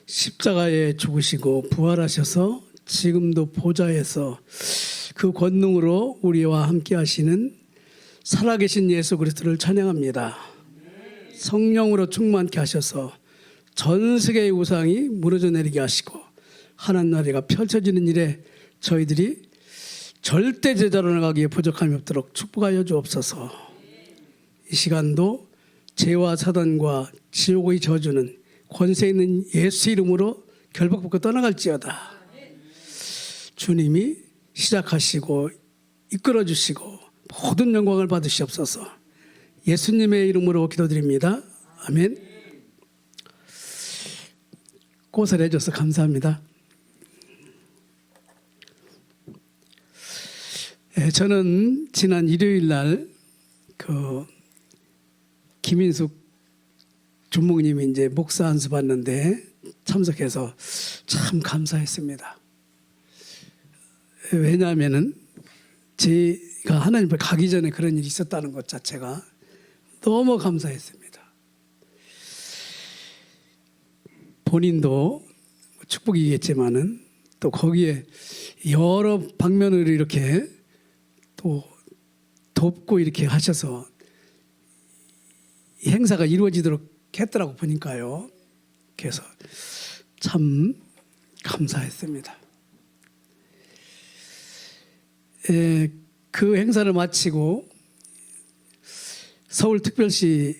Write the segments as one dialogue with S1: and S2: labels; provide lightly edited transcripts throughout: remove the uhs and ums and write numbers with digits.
S1: 십자가에 죽으시고 부활하셔서 지금도 보좌에서 그 권능으로 우리와 함께 하시는 살아계신 예수 그리스도를 찬양합니다. 성령으로 충만케 하셔서 전 세계의 우상이 무너져 내리게 하시고 하나님 나라가 펼쳐지는 일에 저희들이 절대 제자로 나가기에 부족함이 없도록 축복하여 주옵소서. 이 시간도 죄와 사단과 지옥의 저주는 권세 있는 예수 이름으로 결박받고 떠나갈지어다. 주님이 시작하시고 이끌어 주시고 모든 영광을 받으시옵소서. 예수님의 이름으로 기도드립니다. 아멘. 꽃을 해줘서 감사합니다. 저는 지난 일요일 날 김인숙 주목님이 이제 목사 안수 받는데 참석해서 참 감사했습니다. 왜냐하면은 제가 하나님 앞에 가기 전에 그런 일이 있었다는 것 자체가 너무 감사했습니다. 본인도 축복이겠지만은 또 거기에 여러 방면으로 이렇게 또 돕고 이렇게 하셔서 이 행사가 이루어지도록 했더라고 보니까요. 그래서 참 감사했습니다. 그 행사를 마치고 서울특별시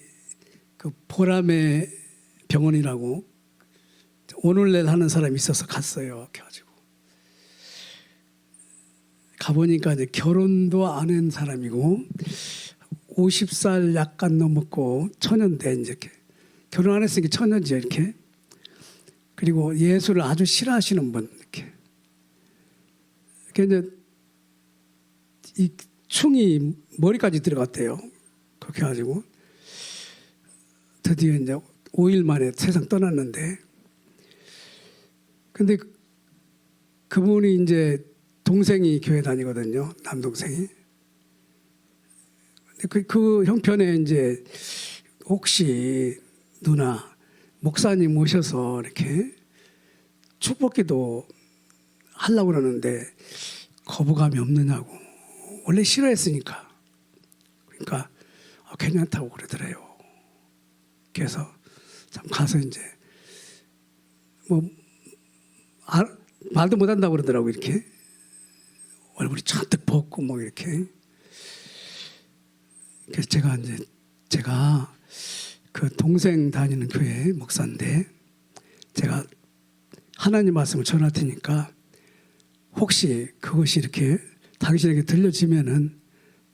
S1: 그 보람의 병원이라고 오늘날 하는 사람이 있어서 갔어요. 그래가지고 가보니까 이제 결혼도 안 한 사람이고 50살 약간 넘었고 처녀인데 이제 결혼 안 했으니까 처녀지 이렇게. 그리고 예수를 아주 싫어하시는 분 이렇게. 이제 이 충이 머리까지 들어갔대요. 그렇게 해가지고 드디어 이제 5일 만에 세상 떠났는데, 근데 그분이 이제 동생이 교회 다니거든요. 남동생이. 근데 그 형편에 이제 혹시 누나 목사님 모셔서 이렇게 축복기도 하려고 그러는데 거부감이 없느냐고. 원래 싫어했으니까. 그러니까 괜찮다고 그러더래요. 그래서 참 가서 이제 말도 못한다고 그러더라고. 이렇게 얼굴이 잔뜩 붓고 뭐 이렇게. 그래서 제가 그 동생 다니는 교회 목사인데 제가 하나님 말씀을 전할 테니까 혹시 그것이 이렇게 당신에게 들려지면은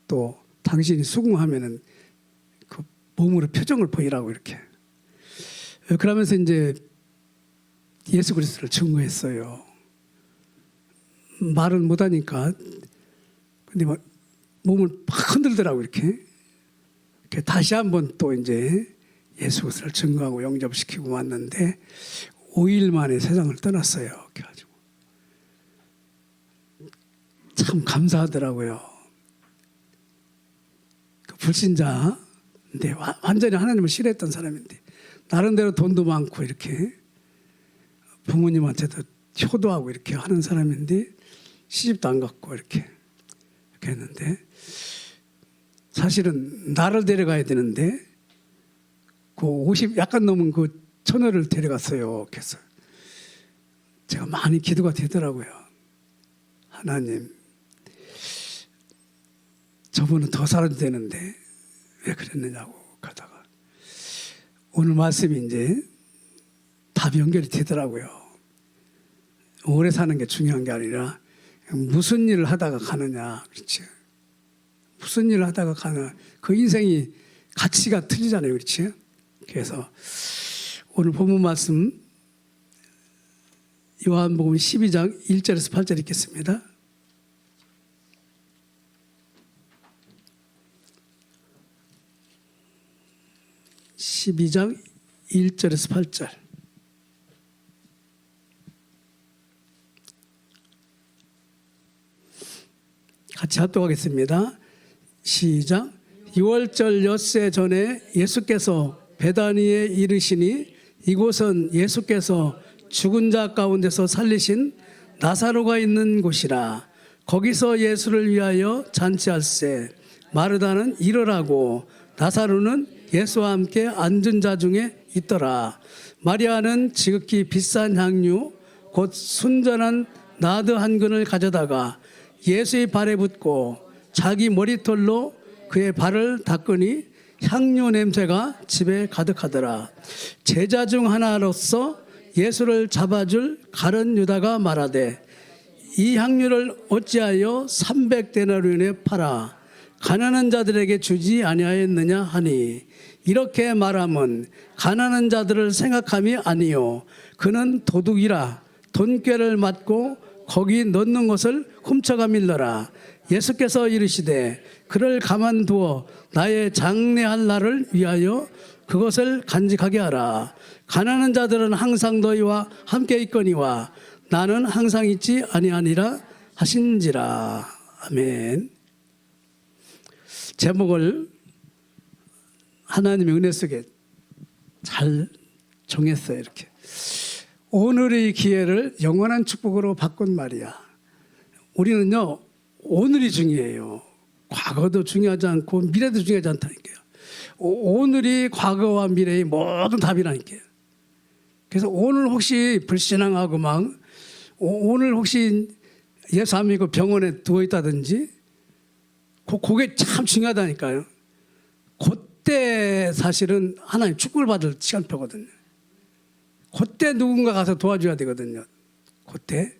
S1: 또 당신이 수긍하면은 그 몸으로 표정을 보이라고 이렇게. 그러면서 이제 예수 그리스도를 증거했어요. 말은 못하니까 근데 막 몸을 막 흔들더라고 이렇게. 다시 한번 또 이제 예수 그리스도를 증거하고 영접시키고 왔는데 5일 만에 세상을 떠났어요. 그래가지고 참 감사하더라고요. 그 불신자인데 완전히 하나님을 싫어했던 사람인데 나름대로 돈도 많고 이렇게 부모님한테도 효도하고 이렇게 하는 사람인데 시집도 안 갔고 이렇게 했는데 사실은 나를 데려가야 되는데 그 50 약간 넘은 그 처녀를 데려갔어요. 그래서 제가 많이 기도가 되더라고요. 하나님, 저분은 더 살아도 되는데 왜 그랬느냐고 가다가 오늘 말씀이 이제 답이 연결이 되더라고요. 오래 사는 게 중요한 게 아니라 무슨 일을 하다가 가느냐. 그렇지. 무슨 일을 하다가 가느냐. 그 인생이 가치가 틀리잖아요. 그렇지. 그래서 오늘 본문 말씀 요한복음 12장 1절에서 8절 읽겠습니다. (12장) 1절에서 8절. 같이 합독하겠습니다. 시작. 6월절 엿새 전에 예수께서 베다니에 이르시니 이곳은 예수께서 죽은 자 가운데서 살리신 나사로가 있는 곳이라. 거기서 예수를 위하여 잔치할세. 마르다는 일어라고 나사로는 예수와 함께 앉은 자 중에 있더라. 마리아는 지극히 비싼 향유 곧 순전한 나드 한 근을 가져다가 예수의 발에 붓고 자기 머리털로 그의 발을 닦으니 향유 냄새가 집에 가득하더라. 제자 중 하나로서 예수를 잡아줄 가룟 유다가 말하되 이 향유를 어찌하여 300데나리온에 팔아 가난한 자들에게 주지 아니하였느냐 하니, 이렇게 말함은 가난한 자들을 생각함이 아니요 그는 도둑이라 돈꾀를 맞고 거기 넣는 것을 훔쳐가밀러라. 예수께서 이르시되 그를 가만두어 나의 장례할 날을 위하여 그것을 간직하게 하라. 가난한 자들은 항상 너희와 함께 있거니와 나는 항상 있지 아니하니라 하신지라. 아멘. 제목을 하나님의 은혜 속에 잘 정했어요. 이렇게 오늘의 기회를 영원한 축복으로 바꾼 말이야. 우리는요 오늘이 중요해요. 과거도 중요하지 않고 미래도 중요하지 않다니까요. 오늘이 과거와 미래의 모든 답이라니까요. 그래서 오늘 혹시 불신앙하고 막 오늘 혹시 예수 안 믿고 병원에 누워 있다든지 그게 참 중요하다니까요. 그때 사실은 하나님 축복을 받을 시간표거든요. 그때 누군가 가서 도와줘야 되거든요. 그때.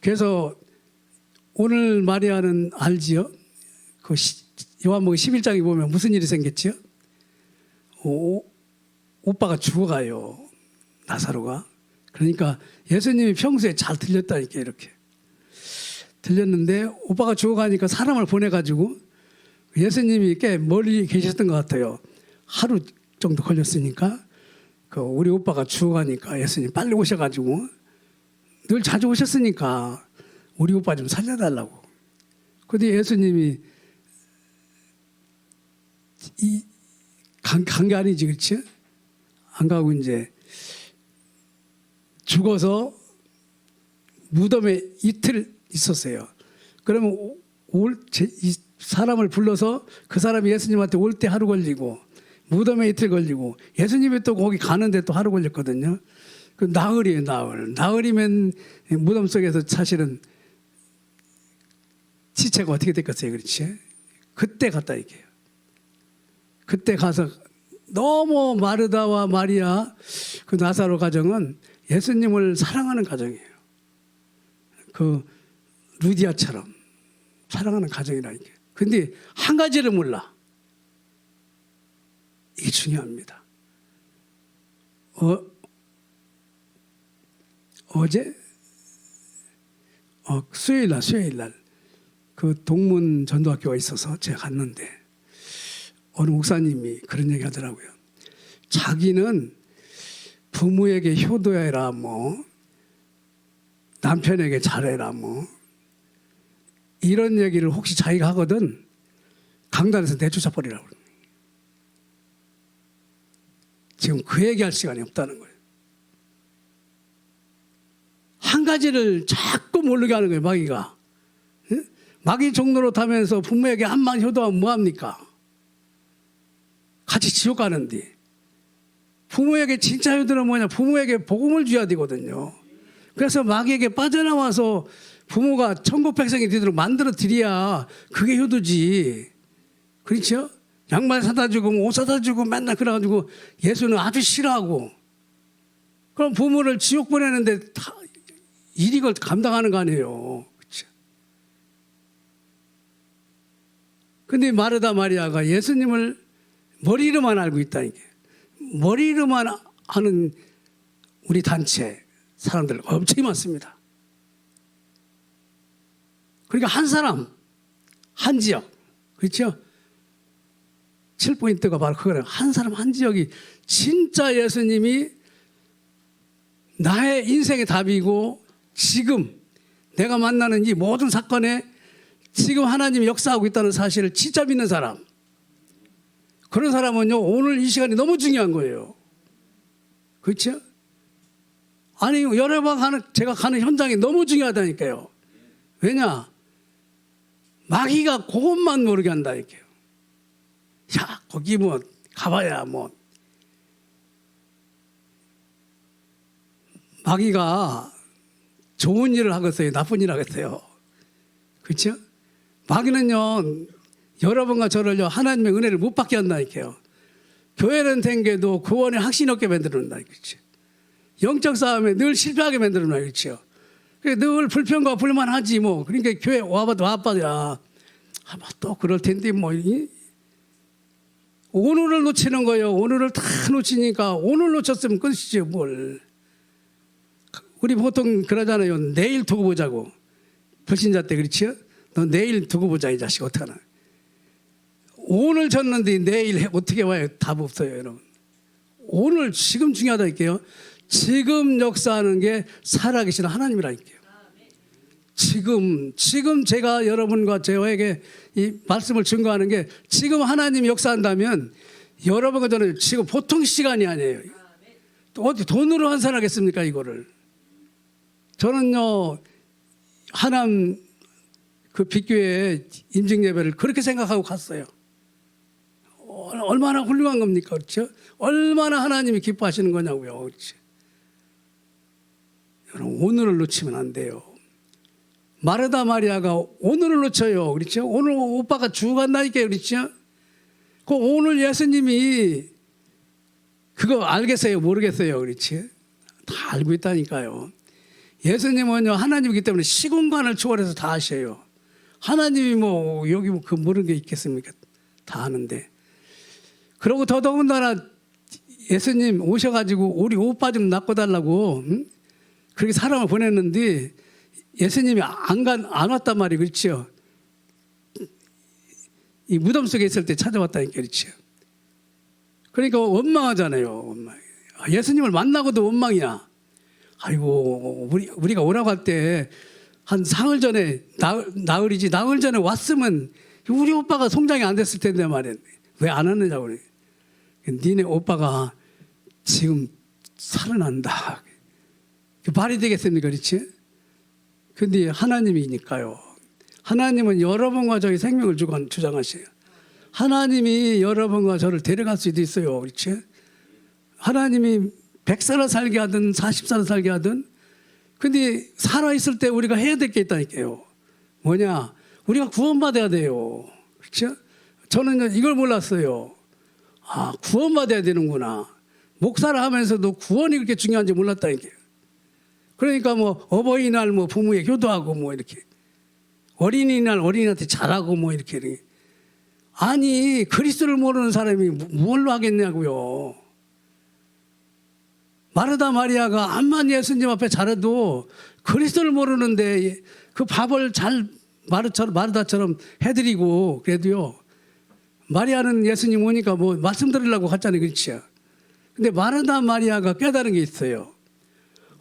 S1: 그래서 오늘 마리아는 알지요? 그 요한복음 11장에 보면 무슨 일이 생겼지요? 오빠가 죽어가요. 나사로가. 그러니까 예수님이 평소에 잘 들렸다니까 이렇게. 들렸는데 오빠가 죽어가니까 사람을 보내가지고 예수님이 꽤 멀리 계셨던 것 같아요. 하루 정도 걸렸으니까 우리 오빠가 죽어가니까 예수님 빨리 오셔가지고 늘 자주 오셨으니까 우리 오빠 좀 살려달라고. 근데 예수님이 간 게 아니지, 그렇지? 안 가고 이제 죽어서 무덤에 이틀 있었어요. 그러면 이 사람을 불러서 그 사람이 예수님한테 올 때 하루 걸리고 무덤에 이틀 걸리고 예수님이 또 거기 가는데 또 하루 걸렸거든요. 그 나흘이에요, 나흘. 나흘이면 무덤 속에서 사실은 시체가 어떻게 됐겠어요, 그렇지? 그때 갔다 이게요. 그때 가서 너무 마르다와 마리아 그 나사로 가정은 예수님을 사랑하는 가정이에요. 그 루디아처럼 사랑하는 가정이라니까. 근데 한 가지를 몰라. 이게 중요합니다. 어제 수요일 날 그 동문 전도학교가 있어서 제가 갔는데 어느 목사님이 그런 얘기 하더라고요. 자기는 부모에게 효도해라 뭐 남편에게 잘해라 뭐 이런 얘기를 혹시 자기가 하거든 강단에서 내쫓아 버리라고. 지금 그 얘기할 시간이 없다는 거예요. 한 가지를 자꾸 모르게 하는 거예요, 마귀가. 응? 마귀 종로로 타면서 부모에게 한마디 효도하면 뭐합니까? 같이 지옥 가는데. 부모에게 진짜 효도는 뭐냐? 부모에게 복음을 줘야 되거든요. 그래서 마귀에게 빠져나와서 부모가 천국 백성이 되도록 만들어 드려야 그게 효도지. 그렇죠? 양말 사다 주고 옷 사다 주고 맨날 그래가지고 예수는 아주 싫어하고 그럼 부모를 지옥 보내는데 다 이익을 감당하는 거 아니에요. 그렇죠? 근데 마르다 마리아가 예수님을 머리로만 알고 있다니까. 머리로만 아는 우리 단체 사람들 엄청 많습니다. 그러니까 한 사람, 한 지역, 그렇죠? 7포인트가 바로 그거예요. 한 사람, 한 지역이 진짜 예수님이 나의 인생의 답이고 지금 내가 만나는 이 모든 사건에 지금 하나님이 역사하고 있다는 사실을 진짜 믿는 사람. 그런 사람은요, 오늘 이 시간이 너무 중요한 거예요. 그렇죠? 아니 여러 번 제가 가는 현장이 너무 중요하다니까요. 왜냐? 마귀가 그것만 모르게 한다니까요. 야 거기 뭐 가봐야 뭐 마귀가 좋은 일을 하겠어요, 나쁜 일을 하겠어요. 그렇죠? 마귀는요 여러분과 저를요 하나님의 은혜를 못 받게 한다니까요. 교회는 생겨도 구원에 확신 없게 만들어놓는다. 그렇죠? 영적 싸움에 늘 실패하게 만들어놔. 그렇죠? 늘 불평과 불만하지 뭐. 그러니까 교회 와봐야 또 그럴 텐데 뭐 오늘을 놓치는 거예요. 오늘을 다 놓치니까 오늘 놓쳤으면 끝이죠 뭘. 우리 보통 그러잖아요. 내일 두고 보자고. 불신자 때 그렇죠? 너 내일 두고 보자 이 자식 어떡하나. 오늘 졌는데 내일 어떻게 와요? 답 없어요 여러분. 오늘 지금 중요하다니까요. 지금 역사하는 게 살아계신 하나님이라니까요. 지금 제가 여러분과 저에게 이 말씀을 증거하는 게 지금 하나님이 역사한다면 여러분과 저는 지금 보통 시간이 아니에요. 또 어디 돈으로 환산하겠습니까 이거를. 저는요 하남 그 빅교회 임직 예배를 그렇게 생각하고 갔어요. 얼마나 훌륭한 겁니까? 그렇죠? 얼마나 하나님이 기뻐하시는 거냐고요. 그렇죠? 여러분 오늘을 놓치면 안 돼요. 마르다 마리아가 오늘을 놓쳐요. 그렇죠? 오늘 오빠가 죽어간다니까요. 그렇죠? 그 오늘 예수님이 그거 알겠어요? 모르겠어요? 그렇지? 다 알고 있다니까요. 예수님은요 하나님이기 때문에 시공간을 초월해서 다 아셔요. 하나님이 뭐 여기 뭐 그 모르는 게 있겠습니까? 다 아는데. 그리고 더더군다나 예수님 오셔가지고 우리 오빠 좀 낳고 달라고 그렇게 사람을 보냈는데 예수님이 안 왔단 말이에요. 그렇죠? 이 무덤 속에 있을 때 찾아왔다니까. 그렇죠? 그러니까 원망하잖아요. 예수님을 만나고도 원망이야. 아이고 우리가 오라고 할 때 한 사흘 전에 나흘이지 나흘 전에 왔으면 우리 오빠가 성장이 안 됐을 텐데 말이야. 왜 안 왔느냐고 그래. 니네 오빠가 지금 살아난다. 말이 되겠습니까? 그렇지? 근데 하나님이니까요. 하나님은 여러분과 저희 생명을 주장하셔요. 하나님이 여러분과 저를 데려갈 수도 있어요. 그렇지? 하나님이 100살을 살게 하든 40살을 살게 하든 근데 살아있을 때 우리가 해야 될 게 있다니까요. 뭐냐? 우리가 구원받아야 돼요. 그렇죠? 저는 이걸 몰랐어요. 아, 구원받아야 되는구나. 목사를 하면서도 구원이 그렇게 중요한지 몰랐다니까요. 그러니까 뭐 어버이날 뭐 부모에 효도하고 뭐 이렇게 어린이날 어린이한테 잘하고 뭐 이렇게 아니 그리스도를 모르는 사람이 뭘로 하겠냐고요. 마르다 마리아가 암만 예수님 앞에 잘해도 그리스도를 모르는데 그 밥을 잘 마르다처럼 해드리고 그래도요. 마리아는 예수님 오니까 뭐 말씀드리려고 갔잖아요. 그렇죠? 근데 마르다 마리아가 깨달은 게 있어요.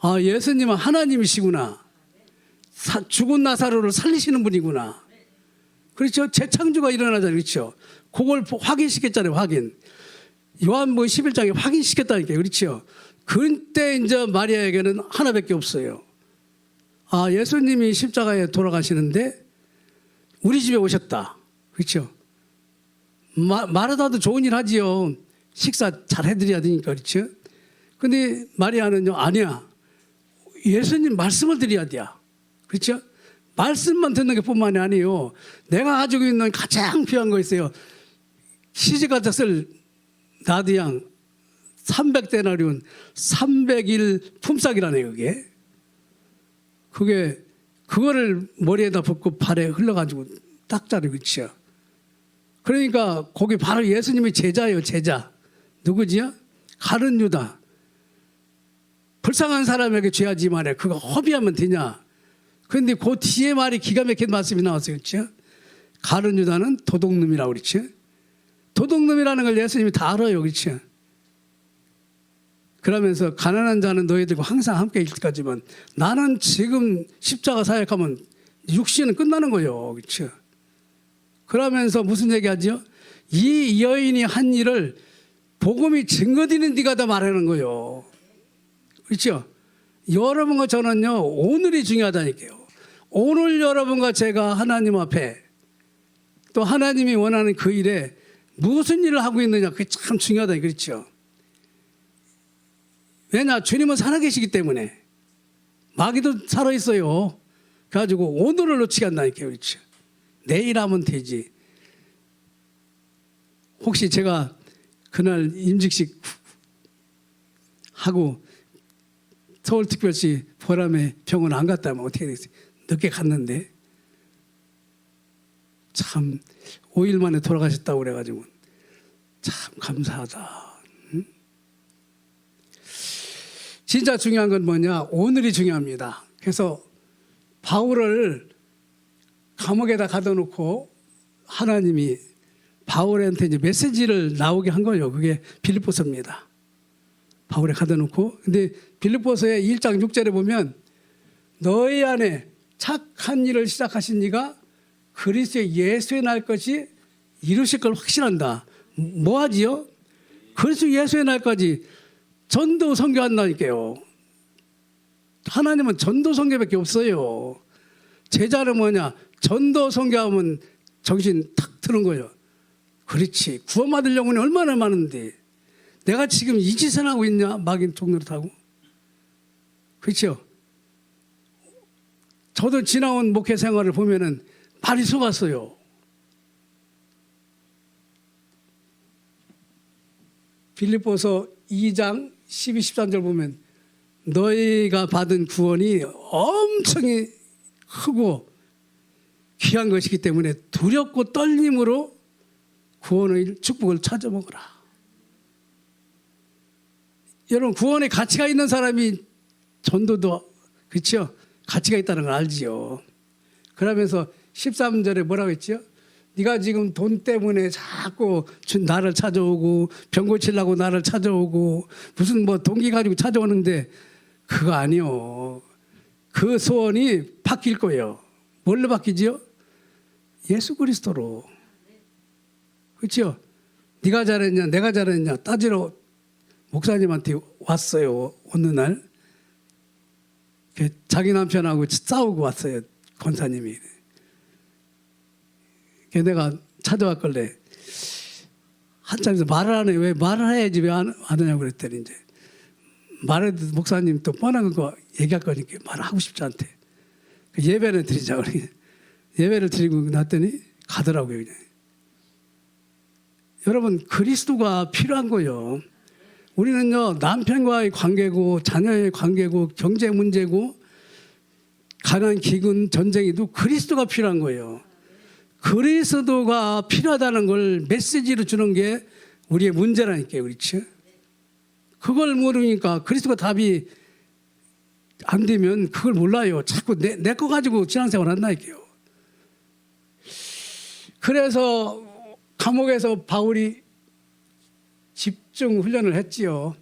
S1: 아, 예수님은 하나님이시구나. 죽은 나사로를 살리시는 분이구나. 그렇죠? 재창조가 일어나잖아요. 그렇죠? 그걸 확인시켰잖아요. 확인. 요한복음 11장에 확인시켰다니까요. 그렇죠? 그때 이제 마리아에게는 하나밖에 없어요. 아, 예수님이 십자가에 돌아가시는데 우리 집에 오셨다. 그렇죠? 마르다도 좋은 일 하지요. 식사 잘 해드려야 되니까. 그렇죠? 근데 마리아는요, 아니야. 예수님 말씀을 드려야 돼. 그렇죠? 말씀만 듣는 게 뿐만이 아니에요. 내가 가지고 있는 가장 필요한 거 있어요. 시집가서 쓸 나드양 300데나리온 300일 품삯이라네요. 그거를 머리에다 붓고 발에 흘러가지고 닦자를. 그렇죠? 그러니까 거기 바로 예수님의 제자예요. 제자. 누구지요? 가룟 유다. 불쌍한 사람에게 죄하지 말해. 그거 허비하면 되냐? 그런데 그 뒤에 말이 기가 막힌 말씀이 나왔어요. 그렇죠? 가룟 유다는 도둑놈이라고 그렇죠? 도둑놈이라는 걸 예수님이 다 알아요. 그렇죠? 그러면서 가난한 자는 너희들과 항상 함께 있을 거지만 나는 지금 십자가 사역하면 육신은 끝나는 거예요. 그렇죠? 그러면서 무슨 얘기하죠? 이 여인이 한 일을 복음이 증거되는 네가 다 말하는 거예요. 그렇죠? 여러분과 저는요, 오늘이 중요하다니까요. 오늘 여러분과 제가 하나님 앞에 또 하나님이 원하는 그 일에 무슨 일을 하고 있느냐, 그게 참 중요하다, 그렇죠? 왜냐, 주님은 살아계시기 때문에. 마귀도 살아있어요. 그래가지고 오늘을 놓치게 한다니까요, 그렇죠? 내일 하면 되지. 혹시 제가 그날 임직식 하고 서울특별시 보람에 병원 안 갔다면 어떻게 됐어요? 늦게 갔는데 참 5일 만에 돌아가셨다고 그래가지고 참 감사하다. 응? 진짜 중요한 건 뭐냐? 오늘이 중요합니다. 그래서 바울을 감옥에다 가둬놓고 하나님이 바울한테 이제 메시지를 나오게 한 거예요. 그게 빌립보서입니다. 바울에 가둬놓고. 근데 빌립보서의 1장 6절에 보면 너희 안에 착한 일을 시작하신 이가 그리스도의 예수의 날 것이 이루실 걸 확신한다. 뭐 하지요? 그리스도 예수의 날까지 전도 선교한다니까요. 하나님은 전도 선교밖에 없어요. 제자는 뭐냐? 전도 선교하면 정신 탁 트는 거예요. 그렇지. 구원받을 영혼이 얼마나 많은데 내가 지금 이 짓을 하고 있냐? 마귀 종노릇하고. 그렇죠? 저도 지나온 목회 생활을 보면은 많이 속았어요. 빌립보서 2장 12, 13절 보면 너희가 받은 구원이 엄청 크고 귀한 것이기 때문에 두렵고 떨림으로 구원의 축복을 찾아 먹으라. 여러분, 구원에 가치가 있는 사람이 전도도 그렇죠? 가치가 있다는 걸 알지요. 그러면서 13절에 뭐라고 했죠? 네가 지금 돈 때문에 자꾸 나를 찾아오고 병 고치려고 나를 찾아오고 무슨 뭐 동기 가지고 찾아오는데 그거 아니요. 그 소원이 바뀔 거예요. 뭘로 바뀌지요? 예수 그리스도로. 그렇죠? 네가 잘했냐 내가 잘했냐 따지러 목사님한테 왔어요. 어느 날 자기 남편하고 싸우고 왔어요. 권사님이. 내가 찾아왔길래 한참에서 말을 안 해. 왜 말을 해야지 왜 안 하냐고 그랬더니 이제 말해도 목사님 또 뻔한 거 얘기할 거니까 말하고 싶지 않대. 예배를 드리자고 그래. 예배를 드리고 났더니 가더라고요. 그냥. 여러분, 그리스도가 필요한 거예요. 우리는요, 남편과의 관계고 자녀의 관계고 경제 문제고 가난 기근 전쟁에도 그리스도가 필요한 거예요. 그리스도가 필요하다는 걸 메시지로 주는 게 우리의 문제라니까요. 그렇죠? 그걸 모르니까 그리스도가 답이 안 되면 그걸 몰라요. 자꾸 내 거 가지고 신앙생활 한다니까요. 그래서 감옥에서 바울이 집중 훈련을 했지요.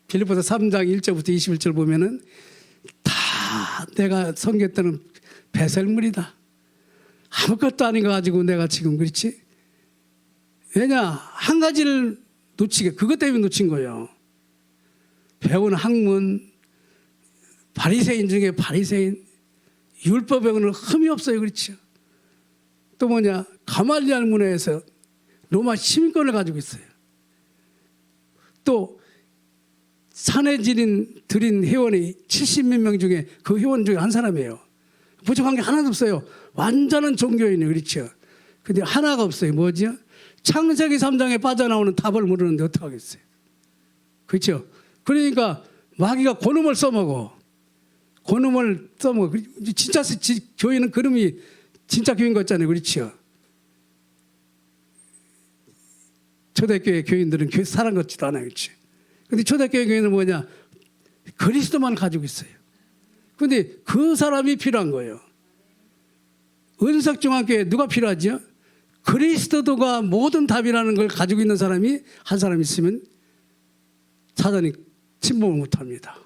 S1: 빌립보서 3장 1절부터 21절 보면은 다 내가 섬겼다는 배설물이다. 아무것도 아닌 거 가지고 내가 지금 그렇지? 왜냐? 한 가지를 놓치게 그것 때문에 놓친 거예요. 배운 학문, 바리새인 중에 바리새인, 율법 배우는 흠이 없어요. 그렇죠? 또 뭐냐? 가말리알 문화에서 로마 시민권을 가지고 있어요. 또 산에 들인 회원이 70몇 명 중에 그 회원 중에 한 사람이에요. 부족한 게 하나도 없어요. 완전한 종교인이에요. 그렇죠? 근데 하나가 없어요. 뭐죠? 창세기 3장에 빠져나오는 답을 모르는데 어떡하겠어요? 그렇죠? 그러니까 마귀가 그놈을 써먹어. 그놈을 써먹어. 진짜 교회는 그놈이 진짜 교인 같잖아요. 그렇죠? 초대교회 교인들은 교회 사람 같지도 않아요. 그렇죠? 근데 초대교회 교인은 뭐냐? 그리스도만 가지고 있어요. 근데 그 사람이 필요한 거예요. 은석중앙교회 누가 필요하죠? 그리스도가 모든 답이라는 걸 가지고 있는 사람이 한 사람 있으면 사단이 침범을 못합니다.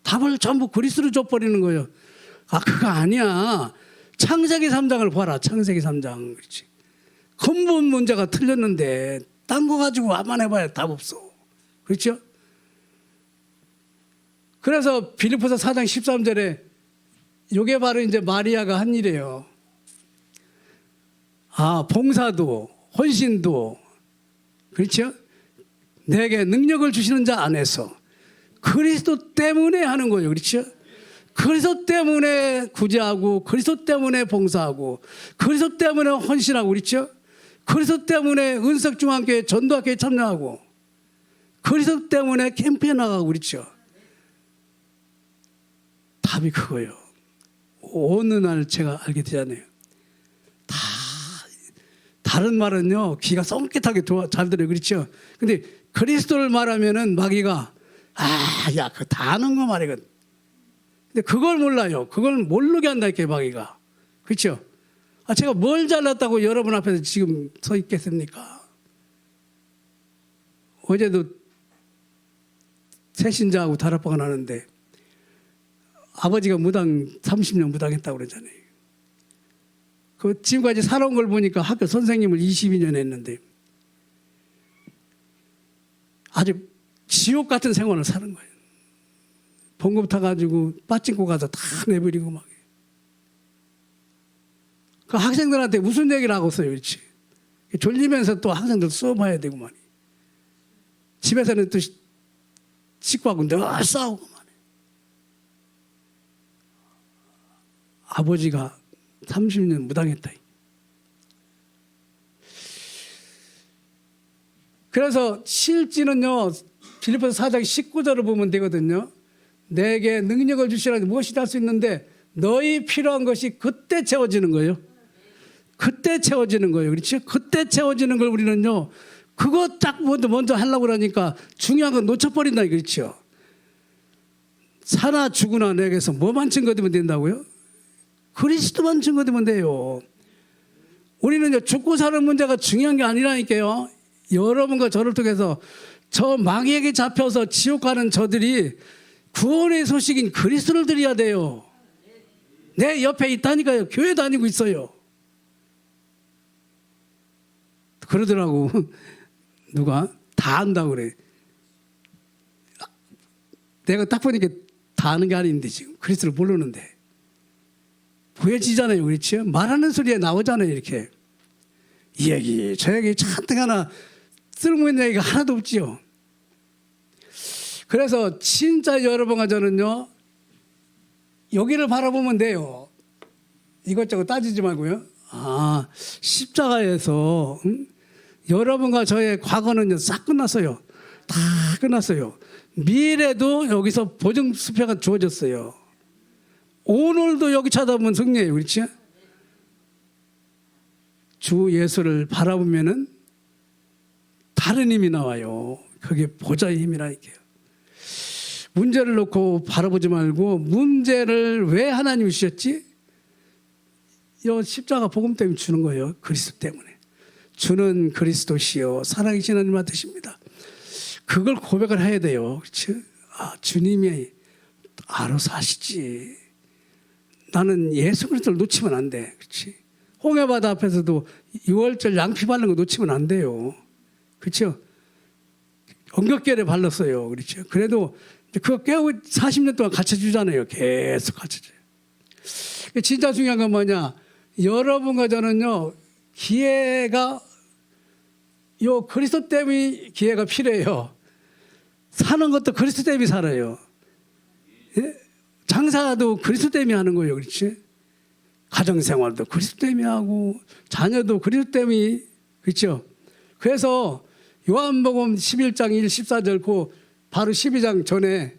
S1: 답을 전부 그리스도로 줘버리는 거예요. 아, 그거 아니야. 창세기 3장을 봐라. 창세기 3장. 그렇지. 근본 문제가 틀렸는데 딴 거 가지고 아만 해봐야 답 없어. 그렇죠? 그래서 빌립보서 4장 13절에 이게 바로 이제 마리아가 한 일이에요. 아, 봉사도 헌신도 그렇죠? 내게 능력을 주시는 자 안에서 그리스도 때문에 하는 거예요. 그렇죠? 그리스도 때문에 구제하고 그리스도 때문에 봉사하고 그리스도 때문에 헌신하고 그렇죠? 그리스도 때문에 은석중앙교회 전도학교에 참여하고 그리스도 때문에 캠프에 나가고 그렇죠? 답이 그거예요. 어느 날 제가 알게 되잖아요. 다른 말은요 귀가 쫑긋하게 잘 들어요. 그렇죠? 근데 그리스도를 말하면은 마귀가 야 그거 다 아는 거 말이거든. 근데 그걸 몰라요. 그걸 모르게 한다니까 마귀가. 그렇죠? 제가 뭘 잘났다고 여러분 앞에서 지금 서 있겠습니까? 어제도 새신자하고 다락방을 하는데 아버지가 무당 30년 무당했다고 그러잖아요. 그 지금까지 살아온 걸 보니까 학교 선생님을 22년 했는데 아주 지옥 같은 생활을 사는 거예요. 봉급 타가지고 빠찡고 가서 다 내버리고 막. 그 학생들한테 무슨 얘기를 하고 있어요, 그렇지? 졸리면서 또 학생들 수업해야 되고 말이에요. 집에서는 또 식구하고 늘 싸우고 말이에요. 아버지가 30년 무당했다. 그래서 실지는요 빌립보서 4장 19절을 보면 되거든요. 내게 능력을 주시라니 무엇이나 할 수 있는데 너희 필요한 것이 그때 채워지는 거예요. 그때 채워지는 거예요. 그렇죠? 그때 채워지는 걸 우리는요 그거 딱 먼저 하려고 그러니까 중요한 건 놓쳐버린다. 그렇죠? 사나 죽으나 내게서 뭐만 증거되면 된다고요? 그리스도만 증거되면 돼요. 우리는 죽고 사는 문제가 중요한 게 아니라니까요. 여러분과 저를 통해서 저 마귀에게 잡혀서 지옥 가는 저들이 구원의 소식인 그리스도를 드려야 돼요. 내 옆에 있다니까요. 교회 다니고 있어요. 그러더라고. 누가 다 안다고 그래. 내가 딱 보니까 다 아는 게 아닌데 지금 그리스도를 모르는데 보여지잖아요. 그렇죠? 말하는 소리에 나오잖아요. 이렇게 이 얘기 저 얘기 잔뜩 하나 쓸모있는 얘기가 하나도 없지요. 그래서 진짜 여러분과 저는요 여기를 바라보면 돼요. 이것저것 따지지 말고요. 십자가에서 여러분과 저의 과거는요 싹 끝났어요. 다 끝났어요. 미래도 여기서 보증수표가 주어졌어요. 오늘도 여기 쳐다보면 승리예요. 그렇지? 주 예수를 바라보면은 다른 힘이 나와요. 그게 보좌의 힘이라니까요. 문제를 놓고 바라보지 말고 문제를 왜 하나님이 주셨지? 이 십자가 복음 때문에 주는 거예요. 그리스도 때문에. 주는 그리스도시요 살아계신 하나님 아드십니다. 그걸 고백을 해야 돼요. 그렇지? 주님이 알아서 하시지. 나는 예수 그리스도를 놓치면 안 돼. 그렇지? 홍해바다 앞에서도 6월절 양피 바른 거 놓치면 안 돼요. 그렇죠? 엉겹결에 발랐어요. 그렇죠? 그래도 그거 깨고 40년 동안 갖춰주잖아요. 계속 갖춰줘요. 진짜 중요한 건 뭐냐? 여러분과 저는요 기회가 요 그리스도 때문에 기회가 필요해요. 사는 것도 그리스도 때문에 살아요. 예? 장사도 그리스도 때문에 하는 거예요. 그렇지? 가정생활도 그리스도 때문에 하고 자녀도 그리스도 때문에. 그렇죠? 그래서 요한복음 11장 1, 14절 그 바로 12장 전에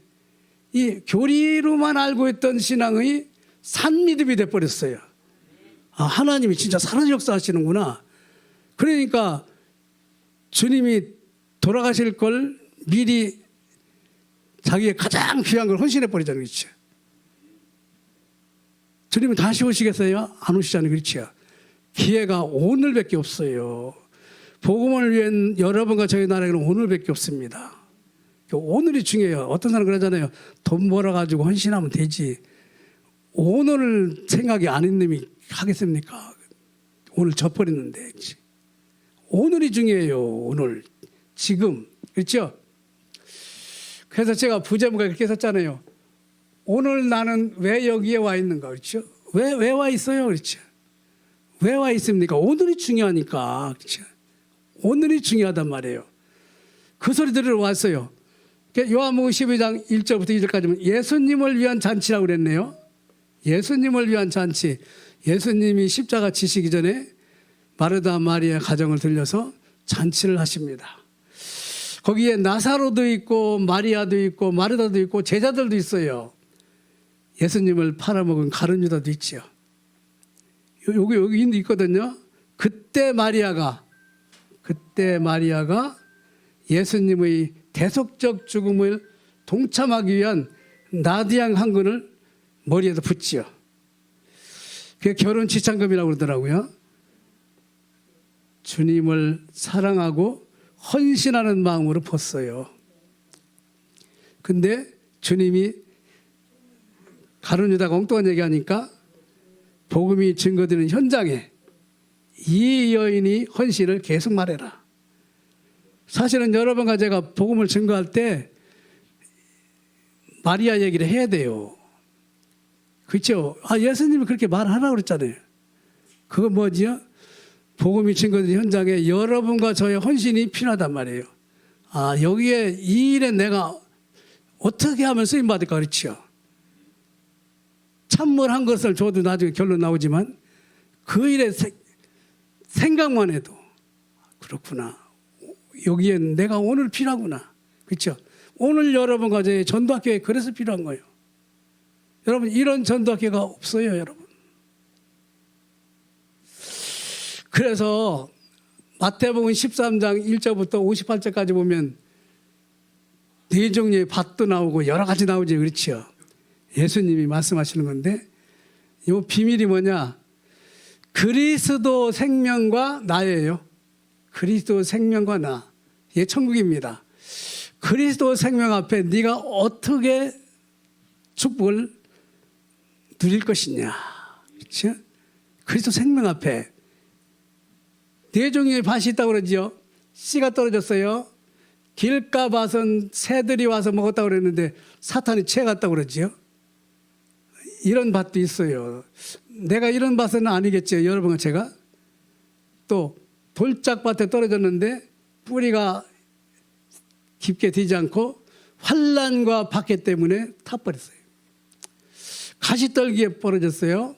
S1: 이 교리로만 알고 있던 신앙의 산미듭이 돼버렸어요. 하나님이 진짜 살아서 역사하시는구나. 그러니까 주님이 돌아가실 걸 미리 자기의 가장 귀한 걸 헌신해버리잖아요. 그렇죠? 주님은 다시 오시겠어요? 안 오시잖아요. 그렇죠? 기회가 오늘밖에 없어요. 복음을 위한 여러분과 저희 나라에는 오늘밖에 없습니다. 오늘이 중요해요. 어떤 사람 그러잖아요. 돈 벌어가지고 헌신하면 되지. 오늘을 생각이 안 있는 놈이 하겠습니까? 오늘 져버렸는데. 오늘이 중요해요. 오늘. 지금. 그렇죠? 그래서 제가 부제목에 그렇게 썼잖아요. 오늘 나는 왜 여기에 와 있는가, 그렇죠? 왜 와 있어요, 그렇죠? 왜 와 있습니까? 오늘이 중요하니까, 그렇죠? 오늘이 중요하단 말이에요. 그 소리 들으러 왔어요. 요한복음 12장 1절부터 2절까지는 예수님을 위한 잔치라고 그랬네요. 예수님을 위한 잔치. 예수님이 십자가 지시기 전에 마르다 마리아 가정을 들려서 잔치를 하십니다. 거기에 나사로도 있고 마리아도 있고 마르다도 있고 제자들도 있어요. 예수님을 팔아먹은 가룟 유다도 있죠. 여기 있거든요. 그때 마리아가 예수님의 대속적 죽음을 동참하기 위한 나디양 한 근을 머리에다 붙지요. 그게 결혼 지참금이라고 그러더라고요. 주님을 사랑하고 헌신하는 마음으로 벗어요. 근데 주님이 가룟 유다가 엉뚱한 얘기하니까 복음이 증거되는 현장에 이 여인이 헌신을 계속 말해라. 사실은 여러 번가 제가 복음을 증거할 때 마리아 얘기를 해야 돼요. 그렇죠? 예수님이 그렇게 말하라고 그랬잖아요. 그거 뭐지요? 복음이 증거되는 현장에 여러분과 저의 헌신이 필요하단 말이에요. 여기에 이 일에 내가 어떻게 하면 쓰임받을까, 그렇죠? 참물한 것을 줘도 나중에 결론 나오지만 그 일에 생각만 해도 그렇구나. 여기에 내가 오늘 필요하구나. 그렇죠? 오늘 여러분과 저의 전도학교에 그래서 필요한 거예요. 여러분 이런 전도학교가 없어요, 여러분. 그래서 마태복음 13장 1절부터 58절까지 보면 네 종류의 밭도 나오고 여러 가지 나오지, 그렇죠? 예수님이 말씀하시는 건데 이 비밀이 뭐냐? 그리스도 생명과 나예요. 그리스도 생명과 나. 이게 천국입니다. 그리스도 생명 앞에 네가 어떻게 축복을 누릴 것이냐. 그렇죠? 그리스도 생명 앞에 네 종류의 밭이 있다고 그러죠. 씨가 떨어졌어요. 길가밭은 새들이 와서 먹었다고 그랬는데 사탄이 채갔다고 그러죠. 이런 밭도 있어요. 내가 이런 밭은 아니겠죠. 여러분과 제가. 또 돌짝밭에 떨어졌는데 뿌리가 깊게 되지 않고 환난과 박해 때문에 타버렸어요. 가시떨기에 벌어졌어요.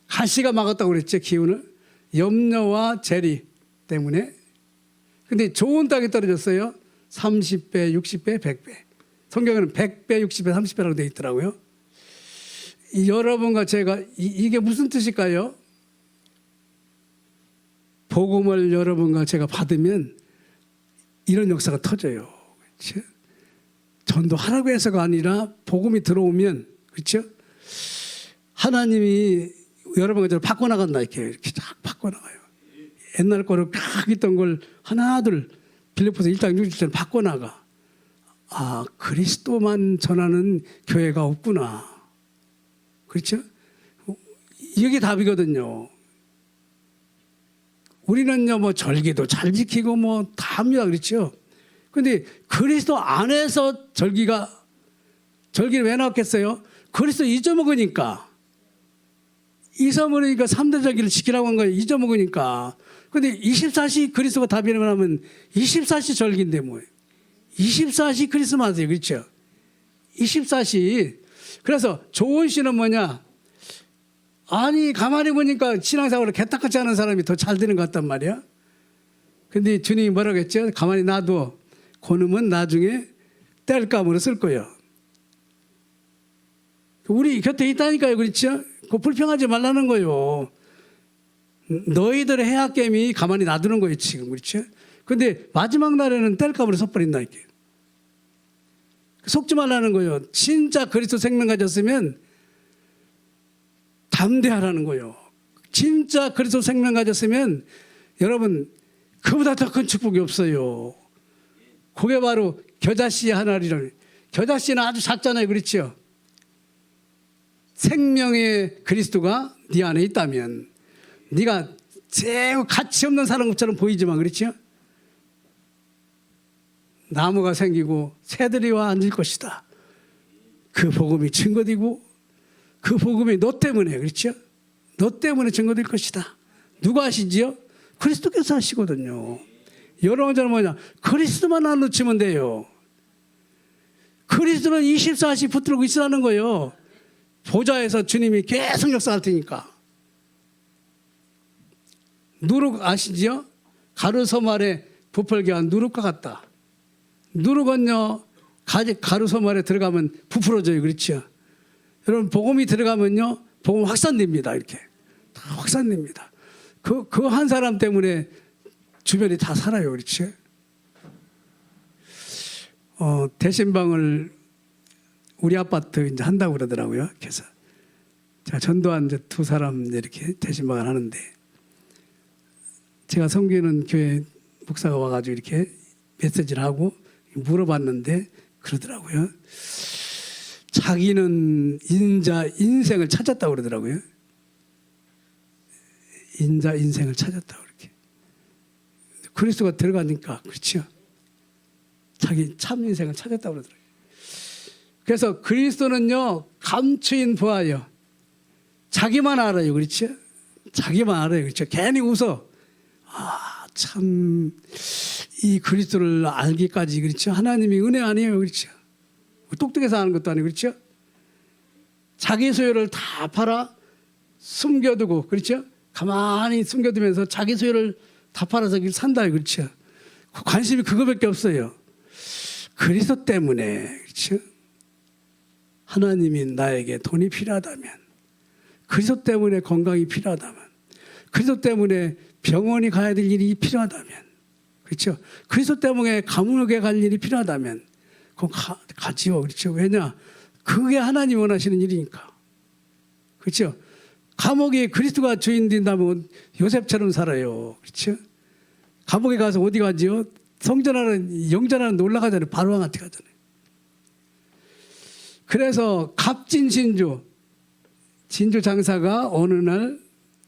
S1: 가시가 막았다고 그랬죠. 기운을. 염려와 재리 때문에. 근데 좋은 땅에 떨어졌어요. 30배, 60배, 100배. 성경에는 100배, 60배, 30배라고 되어 있더라고요. 여러분과 제가 이게 무슨 뜻일까요? 복음을 여러분과 제가 받으면 이런 역사가 터져요. 그렇죠? 전도하라고 해서가 아니라 복음이 들어오면, 그렇죠? 하나님이 여러분과 저를 바꿔나간다, 이렇게 딱 바꿔나가요. 옛날 거를 딱 있던 걸 하나둘 빌립보서 1장 6절처럼 바꿔나가. 그리스도만 전하는 교회가 없구나. 그렇죠? 이게 답이거든요. 우리는요, 뭐 절기도 잘 지키고 뭐 다 합니다. 그렇죠? 근데 그리스도 안에서 절기를 왜 나왔겠어요? 그리스도 잊어먹으니까. 잊어먹으니까 3대 절기를 지키라고 한 거예요. 잊어먹으니까. 근데 24시 그리스도가 답이라고 하면 24시 절기인데 뭐예요? 24시 크리스마스예요. 그렇죠? 24시. 그래서 좋은 시는 뭐냐? 가만히 보니까 신앙생활을 개떡같이 하는 사람이 더 잘 되는 것 같단 말이야. 근데 주님이 뭐라고 했죠? 가만히 놔둬. 그놈은 나중에 뗄감으로 쓸 거예요. 우리 곁에 있다니까요. 그렇죠? 그거 불평하지 말라는 거예요. 너희들의 해악겜이 가만히 놔두는 거예요. 지금. 그렇죠? 근데 마지막 날에는 뗄감으로 써버린다. 이렇게. 속지 말라는 거예요. 진짜 그리스도 생명 가졌으면 담대하라는 거예요. 진짜 그리스도 생명 가졌으면 여러분 그보다 더 큰 축복이 없어요. 그게 바로 겨자씨 하나리라는. 겨자씨는 아주 작잖아요. 그렇죠? 생명의 그리스도가 네 안에 있다면 네가 제일 가치 없는 사람처럼 보이지만, 그렇죠? 나무가 생기고 새들이 와 앉을 것이다. 그 복음이 증거되고 그 복음이 너 때문에 그렇죠? 너 때문에 증거될 것이다. 누가 하시지요? 그리스도께서 하시거든요. 여러분들은 뭐냐? 그리스도만 안 놓치면 돼요. 그리스도는 24시 붙들고 있으라는 거예요. 보좌에서 주님이 계속 역사할 테니까. 누룩 아시지요? 가루섬 아래 부풀게 누룩과 같다. 누룩은요, 가루섬 아래 들어가면 부풀어져요. 그렇죠? 여러분, 복음이 들어가면요, 복음 확산됩니다. 이렇게. 다 확산됩니다. 그 한 사람 때문에 주변이 다 살아요. 그렇죠? 대신방을 우리 아파트 이제 한다고 그러더라고요. 그래서 제가 전도한 이제 두 사람 이렇게 대신방을 하는데 제가 섬기는 교회 목사가 와가지고 이렇게 메시지를 하고 물어봤는데 그러더라고요. 자기는 인생을 찾았다고 그러더라고요. 인생을 찾았다고 그렇게. 그리스도가 들어가니까 그렇죠. 자기 참 인생을 찾았다고 그러더라고요. 그래서 그리스도는요, 감추인 부하여 자기만 알아요. 그렇죠? 자기만 알아요. 그렇죠? 괜히 웃어. 참, 이 그리스도를 알기까지, 그렇죠? 하나님이 은혜 아니에요. 그렇죠? 똑똑해서 하는 것도 아니고, 그렇죠? 자기 소유를 다 팔아 숨겨두고, 그렇죠? 가만히 숨겨두면서 자기 소유를 다 팔아서 산다. 그렇죠? 관심이 그거밖에 없어요. 그리스도 때문에, 그렇죠? 하나님이 나에게 돈이 필요하다면, 그리스도 때문에 건강이 필요하다면, 그리스도 때문에 병원이 가야 될 일이 필요하다면, 그렇죠? 그리스도 때문에 감옥에 갈 일이 필요하다면, 그건 가지요. 그렇죠? 왜냐? 그게 하나님 원하시는 일이니까. 그렇죠? 감옥에 그리스도가 주인 된다면 요셉처럼 살아요. 그렇죠? 감옥에 가서 어디 가지요? 성전하는, 영전하는 올라가잖아요. 바로왕한테 가잖아요. 그래서 갑진신주, 진주 장사가 어느 날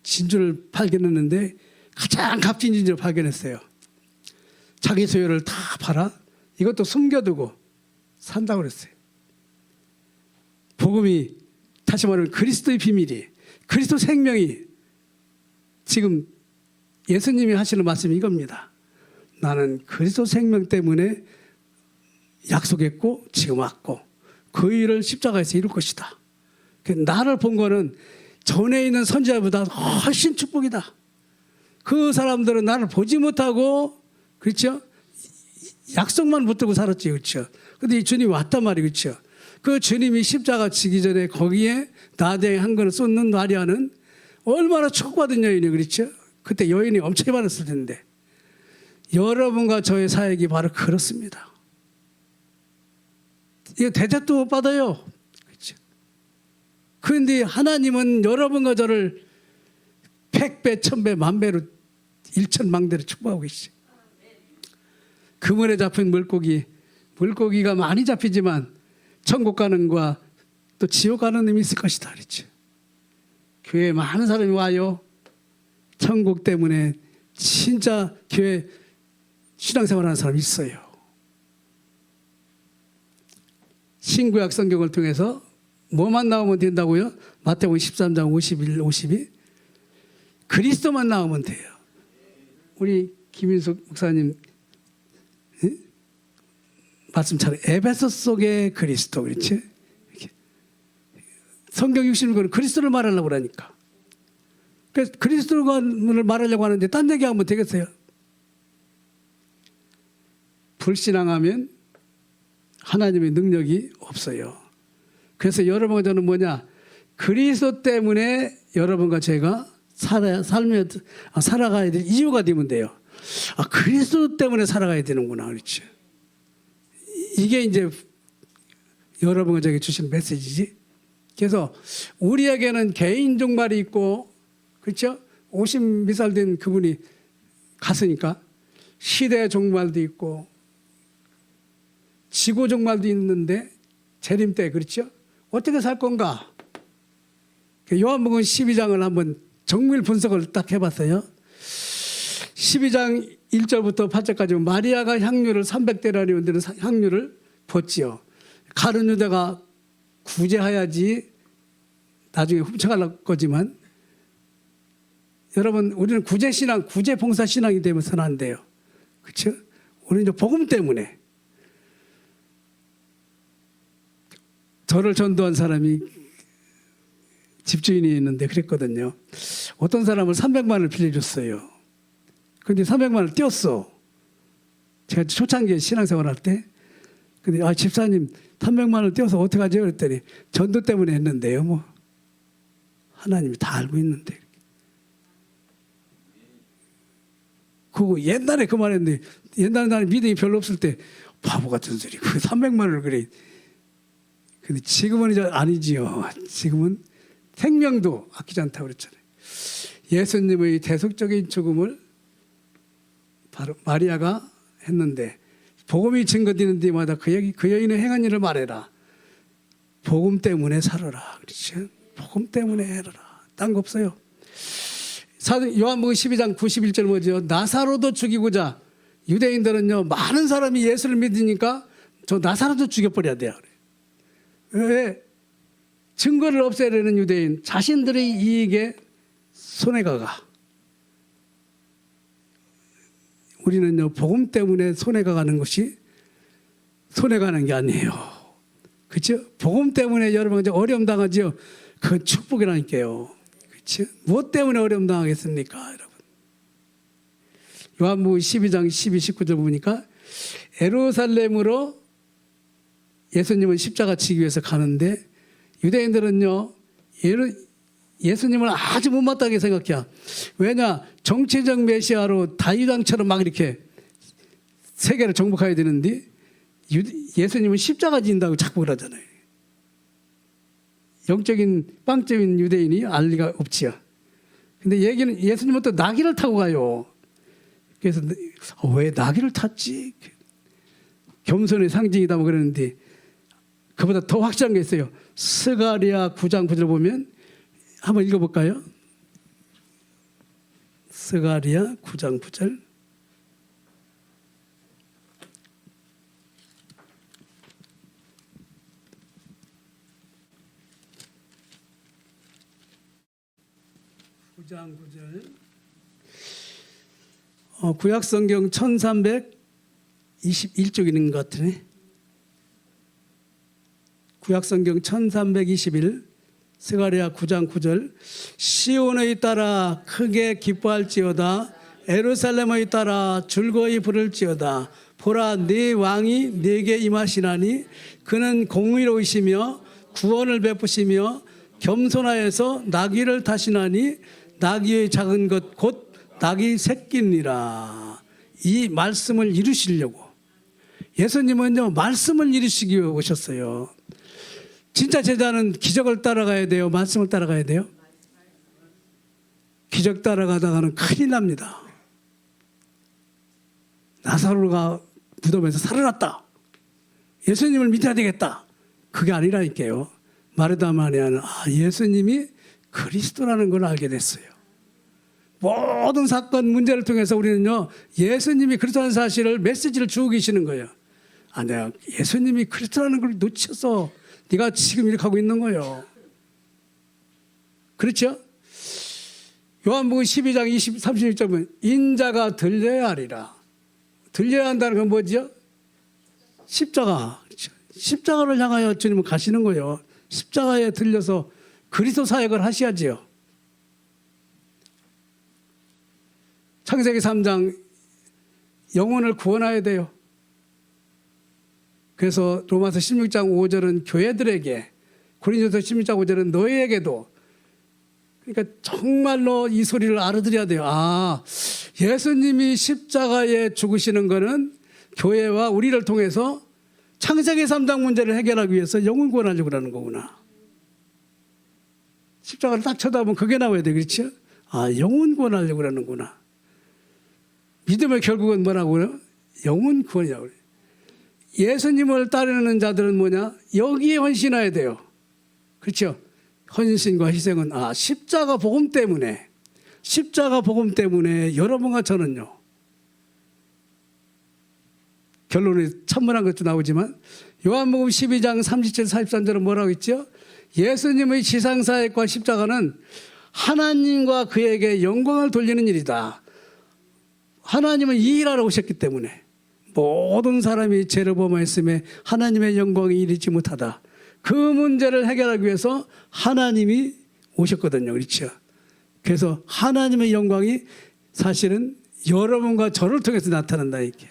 S1: 진주를 발견했는데 가장 값진 진주를 발견했어요. 자기 소유를 다 팔아 이것도 숨겨두고 산다고 그랬어요. 복음이 다시 말하면 그리스도의 비밀이, 그리스도 생명이 지금 예수님이 하시는 말씀이 이겁니다. 나는 그리스도 생명 때문에 약속했고 지금 왔고 그 일을 십자가에서 이룰 것이다. 나를 본 거는 전에 있는 선지자보다 훨씬 축복이다. 그 사람들은 나를 보지 못하고, 그렇죠? 약속만 붙들고 살았지, 그렇죠? 근데 이 주님이 왔단 말이에요, 그렇죠? 그 주님이 십자가 지기 전에 거기에 나대에 한 거를 쏟는 마리아는 얼마나 축복받은 여인이에요, 그렇죠? 그때 여인이 엄청 많았을 텐데 여러분과 저의 사역이 바로 그렇습니다. 이거 대접도 못 받아요. 그렇죠? 그런데 하나님은 여러분과 저를 100배, 1000배, 만배로 일천망대로 축복하고 계시죠. 그물에 잡힌 물고기가 많이 잡히지만 천국 가는 것과 또 지옥 가는 의미 있을 것이다. 그렇죠? 교회에 많은 사람이 와요. 천국 때문에 진짜 교회 신앙생활하는 사람이 있어요. 신구약 성경을 통해서 뭐만 나오면 된다고요? 마태복음 13장 51, 52 그리스도만 나오면 돼요. 우리 김인숙 목사님 말씀처럼 에베소 속의 그리스도, 그렇지? 성경 66권은 그리스도를 말하려고 그러니까. 그래서 그리스도를 말하려고 하는데 딴 얘기하면 되겠어요? 불신앙하면 하나님의 능력이 없어요. 그래서 여러분과 저는 뭐냐? 그리스도 때문에 여러분과 제가 살아가야 될 이유가 되면 돼요. 그리스도 때문에 살아가야 되는구나. 그렇죠? 이게 이제 여러분과 제게 주신 메시지지. 그래서 우리에게는 개인 종말이 있고, 그렇죠? 50몇 된 그분이 갔으니까 시대 종말도 있고 지구 종말도 있는데 재림 때, 그렇죠? 어떻게 살 건가? 요한복음 12장을 한번 정밀 분석을 딱 해봤어요. 12장 1절부터 8절까지 마리아가 향유를 300데나리온 되는 향유를 붓지요. 가룟 유다가 구제해야지 나중에 훔쳐갈 거지만 여러분 우리는 구제신앙, 구제봉사신앙이 되면서는 안 돼요. 그렇죠? 우리는 이제 복음 때문에 저를 전도한 사람이 집주인이 있는데 그랬거든요. 어떤 사람을 300만 원을 빌려줬어요. 근데 300만 원을 띄었어. 제가 초창기에 신앙생활 할 때. 근데 집사님 300만 원을 띄어서 어떡하죠? 그랬더니 전도 때문에 했는데요. 뭐 하나님이 다 알고 있는데. 그거 옛날에 그 말했는데 옛날에 나는 믿음이 별로 없을 때 바보 같은 소리. 그 300만 원을 그래. 근데 지금은 이제 아니지요. 지금은 생명도 아끼지 않다고 그랬잖아요. 예수님의 대속적인 죽음을 바로 마리아가 했는데 복음이 증거되는 데마다 그 여인의 행한 일을 말해라. 복음 때문에 살아라. 그렇죠? 복음 때문에 해라. 딴 거 없어요. 요한복음 12장 91절 뭐죠? 나사로도 죽이고자 유대인들은요 많은 사람이 예수를 믿으니까 저 나사로도 죽여버려야 돼요. 왜? 증거를 없애려는 유대인 자신들의 이익에 손해가 가. 우리는요 복음 때문에 손해가 가는 것이 손해가 가는 게 아니에요. 그렇죠? 복음 때문에 여러분 이제 어려움 당하죠. 그건 축복이라니까요. 그렇죠? 무엇 때문에 어려움 당하겠습니까, 여러분? 요한복음 12장 12, 19절 보니까 예루살렘으로 예수님을 십자가 치기 위해서 가는데 유대인들은요 예수님을 아주 못마땅하게 생각해요. 왜냐? 정치적 메시아로 다윗왕처럼 막 이렇게 세계를 정복해야 되는데 예수님은 십자가 진다고 자꾸 그러잖아요. 영적인 빵점인 유대인이 알 리가 없지요. 근데 얘기는 예수님은 또 나귀를 타고 가요. 그래서 왜 나귀를 탔지? 겸손의 상징이다 뭐 그러는데 그보다 더 확실한 게 있어요. 스가랴 9장 9절 보면 한번 읽어볼까요? 스가랴 9장 9절. 구약성경 1321쪽 있는 것 같으네. 구약성경 1321 스가랴 9장 9절. 시온의 따라 크게 기뻐할지어다. 예루살렘의 따라 즐거이 부를지어다. 보라 네 왕이 네게 임하시나니 그는 공의로우시며 구원을 베푸시며 겸손하여서 나귀를 타시나니 나귀의 작은 것 곧 나귀 새끼니라. 이 말씀을 이루시려고 예수님은요 말씀을 이루시기 위해 오셨어요. 진짜 제자는 기적을 따라가야 돼요? 말씀을 따라가야 돼요? 기적 따라가다가는 큰일 납니다. 나사로가 무덤에서 살아났다. 예수님을 믿어야 되겠다. 그게 아니라니까요. 마르다 마리아는 예수님이 그리스도라는 걸 알게 됐어요. 모든 사건 문제를 통해서 우리는요 예수님이 그리스도라는 사실을 메시지를 주고 계시는 거예요. 내가 예수님이 그리스도라는 걸 놓쳐서 네가 지금 이렇게 하고 있는 거예요. 그렇죠? 요한복음 12장 36절 보면 인자가 들려야 하리라. 들려야 한다는 건 뭐죠? 십자가. 십자가를 향하여 주님은 가시는 거예요. 십자가에 들려서 그리스도 사역을 하셔야지요. 창세기 3장 영혼을 구원해야 돼요. 그래서 로마서 16장 5절은 교회들에게, 고린도서 16장 5절은 너희에게도, 그러니까 정말로 이 소리를 알아들어야 돼요. 예수님이 십자가에 죽으시는 것은 교회와 우리를 통해서 창세기 3장 문제를 해결하기 위해서 영혼 구원하려고 그러는 거구나. 십자가를 딱 쳐다보면 그게 나와야 돼. 그렇죠? 영혼 구원하려고 그러는구나. 믿음의 결국은 뭐라고요? 영혼 구원이라고 그래요. 예수님을 따르는 자들은 뭐냐? 여기에 헌신해야 돼요. 그렇죠? 헌신과 희생은 십자가 복음 때문에 여러분과 저는요 결론이 천문한 것도 나오지만 요한복음 12장 37, 43절은 뭐라고 했죠? 예수님의 지상사역과 십자가는 하나님과 그에게 영광을 돌리는 일이다. 하나님은 이 일하러 오셨기 때문에 모든 사람이 죄를 범하였음에 하나님의 영광이 이르지 못하다. 그 문제를 해결하기 위해서 하나님이 오셨거든요. 그렇죠? 그래서 하나님의 영광이 사실은 여러분과 저를 통해서 나타난다. 이게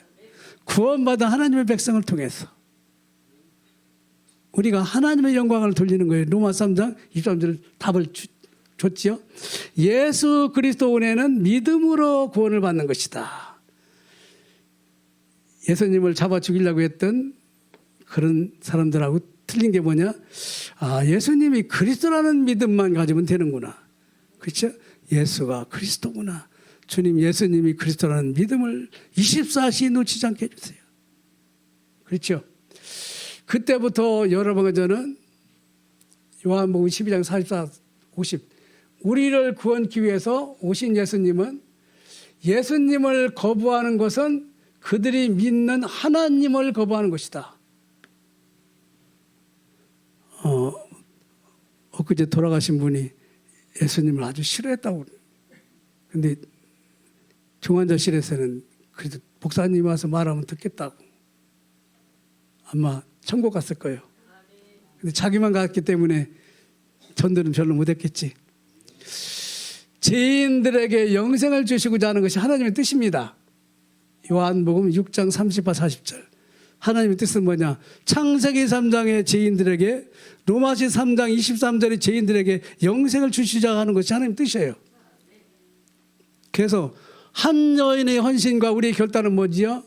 S1: 구원받은 하나님의 백성을 통해서 우리가 하나님의 영광을 돌리는 거예요. 로마 3장 23절 답을 줬지요. 예수 그리스도 은혜는 믿음으로 구원을 받는 것이다. 예수님을 잡아 죽이려고 했던 그런 사람들하고 틀린 게 뭐냐? 아, 예수님이 그리스도라는 믿음만 가지면 되는구나. 그렇죠? 예수가 그리스도구나. 주님 예수님이 그리스도라는 믿음을 24시 놓치지 않게 해주세요. 그렇죠? 그때부터 여러분과 저는 요한복음 12장 44, 50 우리를 구원하기 위해서 오신 예수님은 예수님을 거부하는 것은 그들이 믿는 하나님을 거부하는 것이다. 엊그제 돌아가신 분이 예수님을 아주 싫어했다고. 근데 중환자실에서는 그래도 목사님이 와서 말하면 듣겠다고. 아마 천국 갔을 거예요. 근데 자기만 갔기 때문에 전도는 별로 못했겠지. 죄인들에게 영생을 주시고자 하는 것이 하나님의 뜻입니다. 요한복음 6장 30과 40절. 하나님의 뜻은 뭐냐? 창세기 3장의 죄인들에게, 로마시 3장 23절의 죄인들에게 영생을 주시자 하는 것이 하나님의 뜻이에요. 그래서 한 여인의 헌신과 우리의 결단은 뭐지요?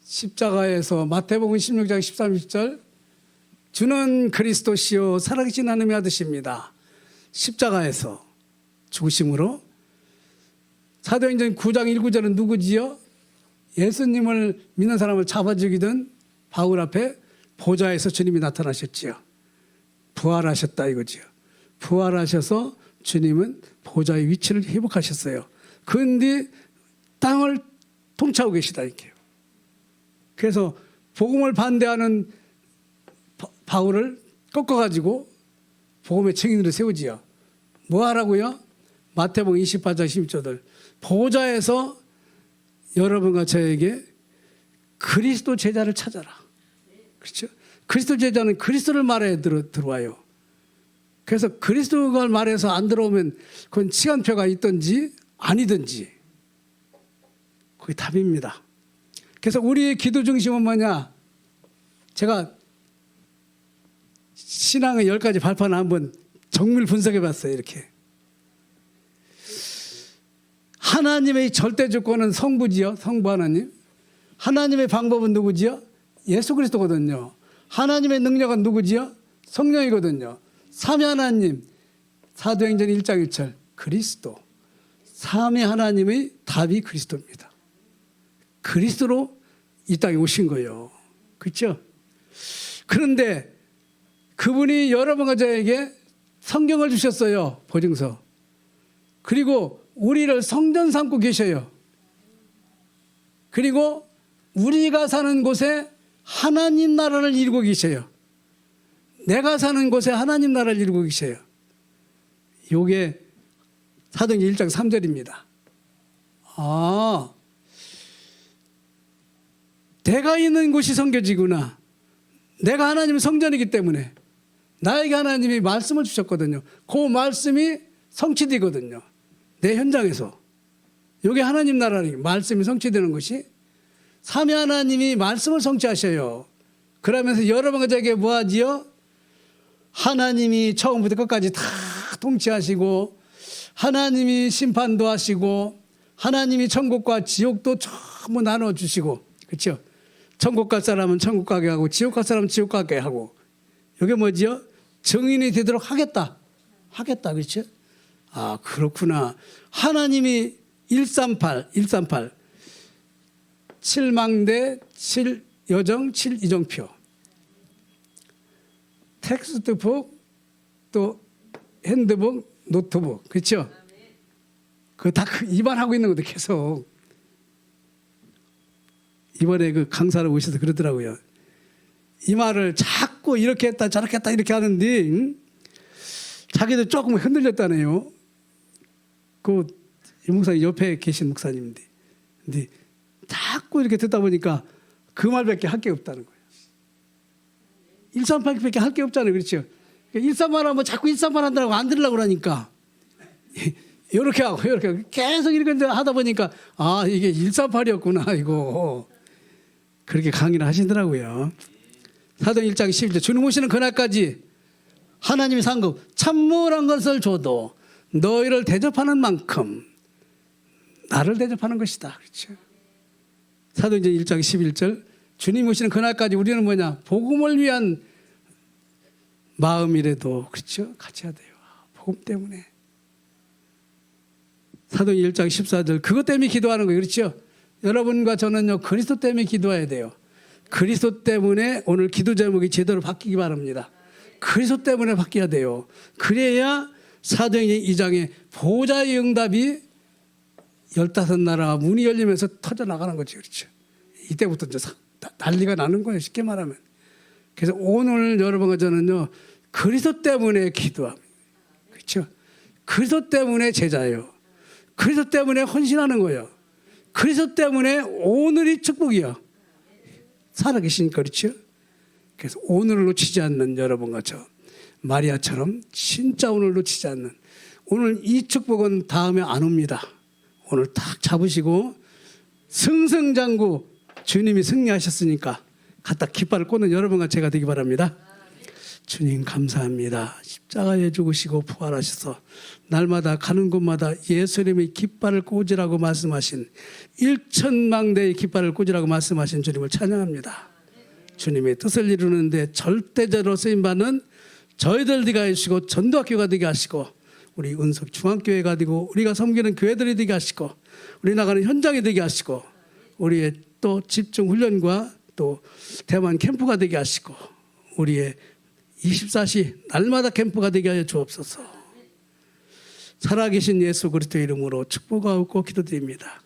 S1: 십자가에서 마태복음 16장 13, 14절 주는 그리스도시요 살아계신 하나님의 아드십니다. 십자가에서 죽으심으로. 사도행전 9장 1, 9절은 누구지요? 예수님을 믿는 사람을 잡아 죽이던 바울 앞에 보좌에서 주님이 나타나셨지요. 부활하셨다 이거지요. 부활하셔서 주님은 보좌의 위치를 회복하셨어요. 그런데 땅을 통치하고 계시다 이렇게요. 그래서 복음을 반대하는 바울을 꺾어가지고 복음의 증인으로 세우지요. 뭐 하라고요? 마태복음 28장 16절 보좌에서 여러분과 저에게 그리스도 제자를 찾아라. 그렇죠? 그리스도 제자는 그리스도를 말해 들어와요. 그래서 그리스도가 말해서 안 들어오면 그건 시간표가 있든지 아니든지 그게 답입니다. 그래서 우리의 기도 중심은 뭐냐? 제가 신앙의 10가지 발판을 한번 정밀 분석해 봤어요. 이렇게. 하나님의 절대 주권은 성부지요. 성부 하나님. 하나님의 방법은 누구지요? 예수 그리스도거든요. 하나님의 능력은 누구지요? 성령이거든요. 삼위 하나님. 사도행전 1장 1절 그리스도. 삼위 하나님의 답이 그리스도입니다. 그리스도로 이 땅에 오신 거예요. 그렇죠? 그런데 그분이 여러분과 저에게 성경을 주셨어요. 보증서. 그리고 우리를 성전 삼고 계셔요. 그리고 우리가 사는 곳에 하나님 나라를 이루고 계셔요. 내가 사는 곳에 하나님 나라를 이루고 계셔요. 이게 사도행전 1장 3절입니다. 아, 내가 있는 곳이 성교지구나. 내가 하나님의 성전이기 때문에 나에게 하나님이 말씀을 주셨거든요. 그 말씀이 성취되거든요. 내 현장에서. 이게 하나님 나라니 말씀이 성취되는 것이 삼위 하나님이 말씀을 성취하셔요. 그러면서 여러분과 저에게 뭐 하지요? 하나님이 처음부터 끝까지 다 통치하시고 하나님이 심판도 하시고 하나님이 천국과 지옥도 전부 나눠주시고 그렇죠? 천국 갈 사람은 천국 가게 하고 지옥 갈 사람은 지옥 가게 하고 이게 뭐지요? 증인이 되도록 하겠다. 그렇죠? 아 그렇구나. 하나님이 138 7망대 7여정 7이정표 텍스트북 또 핸드북 노트북 그렇죠? 그거 다 입안하고 있는 것도 계속 이번에 그 강사를 오셔서 그러더라고요. 이 말을 자꾸 이렇게 했다 저렇게 했다 이렇게 하는데 자기도 조금 흔들렸다네요. 그 이 목사님 옆에 계신 목사님인데, 근데 자꾸 이렇게 듣다 보니까 그 말밖에 할 게 없다는 거예요. 138밖에 할 게 없잖아요, 그렇죠? 138 하면 자꾸 138 한다고 안 들으려고 그러니까 이렇게 하고 이렇게 하고 계속 이렇게 하다 보니까 아 이게 138이었구나 이거 그렇게 강의를 하시더라고요. 사도행 1장 11절 주님 오시는 그날까지 하나님이 상급 참모란 것을 줘도 너희를 대접하는 만큼 나를 대접하는 것이다. 그렇죠? 사도행전 1장 11절 주님 오시는 그날까지 우리는 뭐냐 복음을 위한 마음이라도 그렇죠? 같이 해야 돼요. 복음 때문에. 사도행 1장 14절 그것 때문에 기도하는 거예요. 그렇죠? 여러분과 저는요 그리스도 때문에 기도해야 돼요. 그리스도 때문에 오늘 기도 제목이 제대로 바뀌기 바랍니다. 그리스도 때문에 바뀌어야 돼요. 그래야 사도행전 2장에 보좌의 응답이 15나라가 문이 열리면서 터져나가는 거죠. 그렇죠? 이때부터 이제 난리가 나는 거예요. 쉽게 말하면. 그래서 오늘 여러분과 저는요 그리스도 때문에 기도합니다. 그렇죠? 그리스도 때문에 제자예요. 그리스도 때문에 헌신하는 거예요. 그리스도 때문에 오늘이 축복이요. 살아계시니까 그렇죠? 그래서 오늘을 놓치지 않는 여러분과 저 마리아처럼 진짜 오늘 놓치지 않는 오늘 이 축복은 다음에 안 옵니다. 오늘 딱 잡으시고 승승장구 주님이 승리하셨으니까 갖다 깃발을 꽂는 여러분과 제가 되기 바랍니다. 주님 감사합니다. 십자가에 죽으시고 부활하셔서 날마다 가는 곳마다 예수님의 깃발을 꽂으라고 말씀하신 1천망대의 깃발을 꽂으라고 말씀하신 주님을 찬양합니다. 주님의 뜻을 이루는데 절대적으로 쓰임받는 저희들 되게 하시고 전도학교가 되게 하시고 우리 은석 중앙교회가 되고 우리가 섬기는 교회들이 되게 하시고 우리 나가는 현장이 되게 하시고 우리의 또 집중훈련과 또 대만 캠프가 되게 하시고 우리의 24시 날마다 캠프가 되게 하여 주옵소서. 살아계신 예수 그리스도 이름으로 축복하고 기도드립니다.